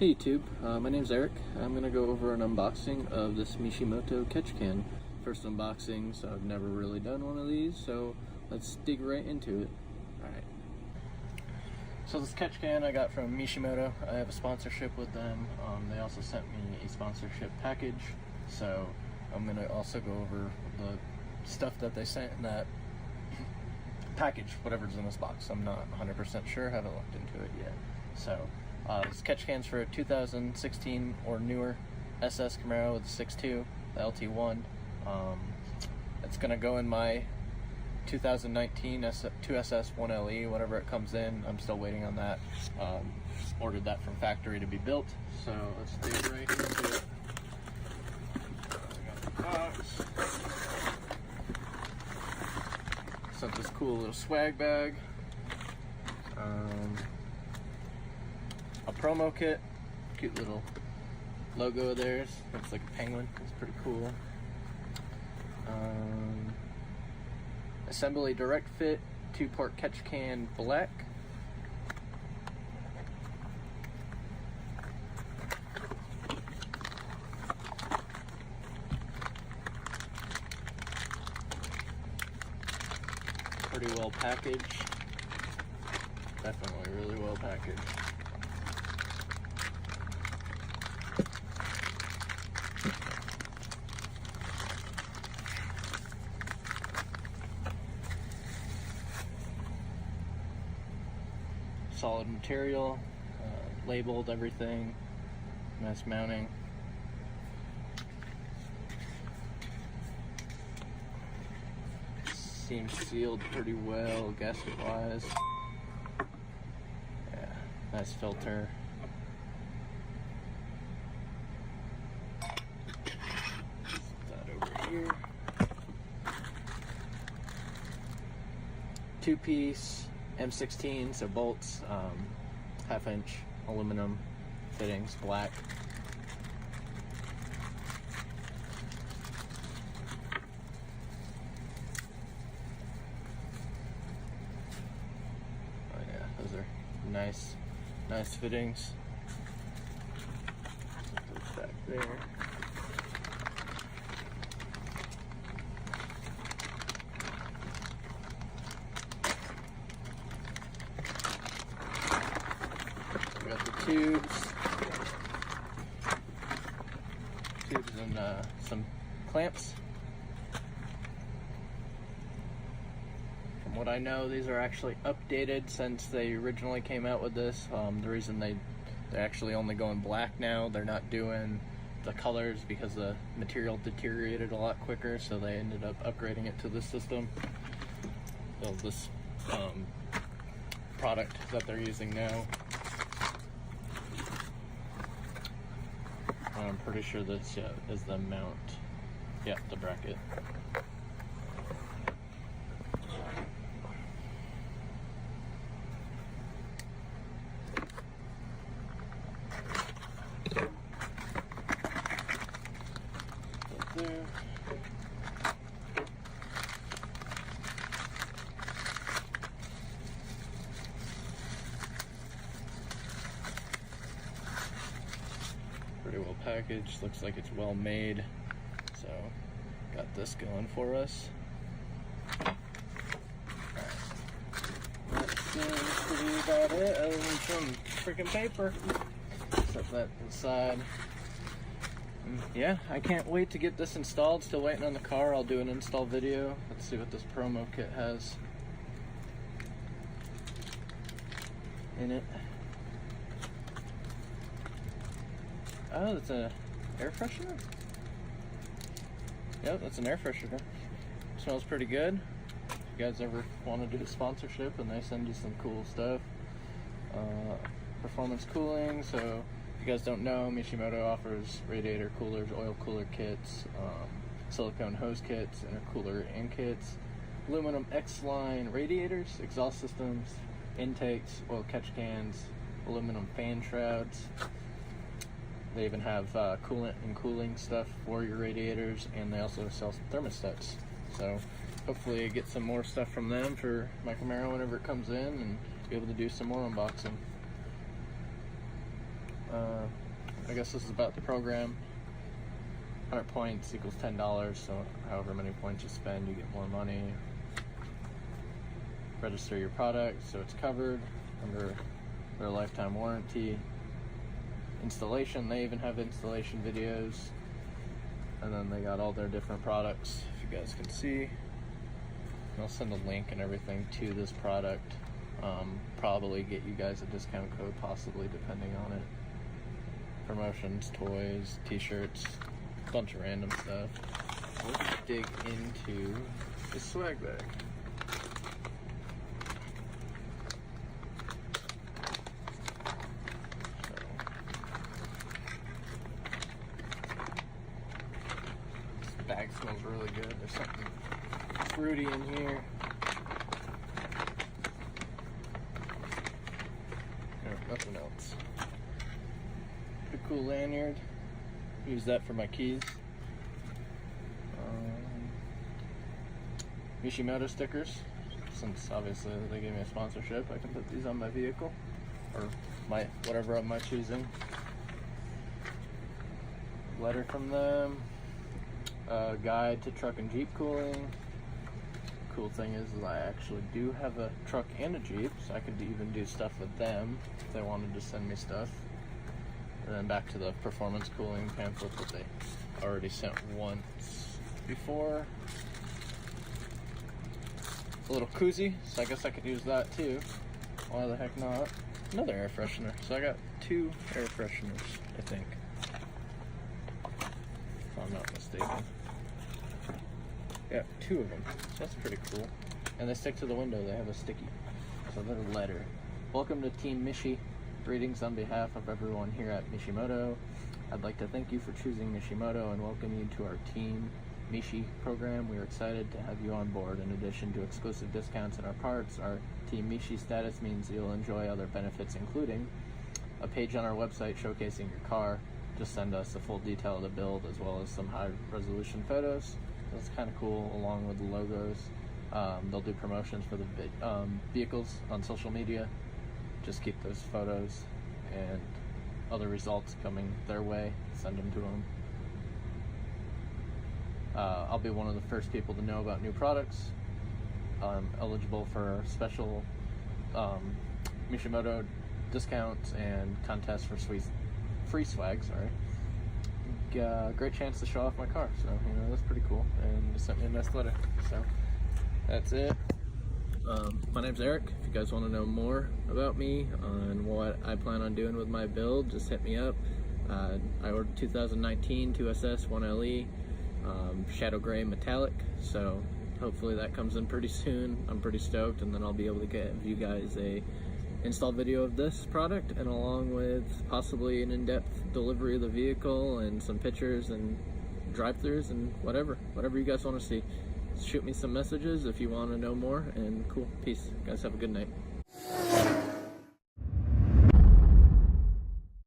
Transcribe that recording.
Hey YouTube, my name's Eric. I'm going to go over an unboxing of this Mishimoto catch can. First unboxing, so I've never really done one of these, so let's dig right into it. Alright. So this catch can I got from Mishimoto. I have a sponsorship with them. They also sent me a sponsorship package, so I'm going to also go over the stuff that they sent in that package, whatever's in this box. I'm not 100% sure, haven't looked into it yet. So this catch can's for a 2016 or newer SS Camaro with a 6.2, the LT1. It's gonna go in my 2019 2SS 1LE, whatever it comes in. I'm still waiting on that. Ordered that from factory to be built. So let's dig right into it. I got the box. Sent this cool little swag bag. A promo kit, cute little logo of theirs. Looks like a penguin. It's pretty cool. Assembly direct fit 2-part catch can black. Pretty well packaged. Definitely really well packaged. Solid material, labeled everything, nice mounting. Seems sealed pretty well, gasket wise. Yeah, nice filter. Put that over here. 2-piece M16, so bolts, half-inch aluminum fittings, black. Oh yeah, those are nice fittings. Put it back there. Got the tubes and some clamps. From what I know, these are actually updated since they originally came out with this. The reason they're actually only going black now, they're not doing the colors because the material deteriorated a lot quicker, so they ended up upgrading it to this system. So this product that they're using now. I'm pretty sure this is the mount. Yeah, the bracket. Right there. Pretty well packaged, looks like it's well made, so got this going for us. That seems to be about it, other than some freaking paper. Set that inside. Yeah, I can't wait to get this installed. Still waiting on the car. I'll do an install video. Let's see what this promo kit has in it. Oh, that's an air freshener? Yep, that's an air freshener. Smells pretty good. If you guys ever want to do a sponsorship and they send you some cool stuff. Performance cooling, so if you guys don't know, Mishimoto offers radiator coolers, oil cooler kits, silicone hose kits, intercooler and kits, aluminum X-line radiators, exhaust systems, intakes, oil catch cans, aluminum fan shrouds. They even have coolant and cooling stuff for your radiators, and they also sell some thermostats. So hopefully get some more stuff from them for my Camaro whenever it comes in and be able to do some more unboxing. I guess this is about the program. 100 points equals $10, so however many points you spend, you get more money. Register your product so it's covered under their lifetime warranty. Installation, they even have installation videos. And then they got all their different products, if you guys can see. I'll send a link and everything to this product. Probably get you guys a discount code, possibly, depending on it. Promotions, toys, t-shirts, a bunch of random stuff. Let's dig into the swag bag. This bag smells really good. There's something fruity in here. No, nothing else. A cool lanyard. Use that for my keys. Mishimoto stickers. Since obviously they gave me a sponsorship, I can put these on my vehicle or my whatever of my choosing. Letter from them. A guide to truck and Jeep cooling. Cool thing is I actually do have a truck and a Jeep, so I could even do stuff with them if they wanted to send me stuff. And then back to the performance cooling pamphlet that they already sent once before. A little koozie, so I guess I could use that too. Why the heck not? Another air freshener. So I got 2 air fresheners, I think. If I'm not mistaken. Yeah, 2 of them. So that's pretty cool. And they stick to the window. They have a sticky. So they're a letter. Welcome to Team Mishi. Greetings on behalf of everyone here at Mishimoto. I'd like to thank you for choosing Mishimoto and welcome you to our Team Mishi program. We are excited to have you on board. In addition to exclusive discounts in our parts, our Team Mishi status means you'll enjoy other benefits, including a page on our website showcasing your car. Just send us a full detail of the build as well as some high-resolution photos. That's kind of cool, along with the logos. They'll do promotions for the vehicles on social media. Just keep those photos and other results coming their way. Send them to them. I'll be one of the first people to know about new products. I'm eligible for special Mishimoto discounts and contests for free swag. Great chance to show off my car, so that's pretty cool. And they sent me a nice letter. So that's it. My name's Eric. If you guys want to know more about me and what I plan on doing with my build, just hit me up. I ordered 2019 2SS 1LE Shadow Gray Metallic, so hopefully that comes in pretty soon. I'm pretty stoked, and then I'll be able to give you guys a install video of this product, and along with possibly an in-depth delivery of the vehicle and some pictures and drive-thrus and whatever you guys want to see. Shoot me some messages if you want to know more, and cool. Peace. Guys, have a good night.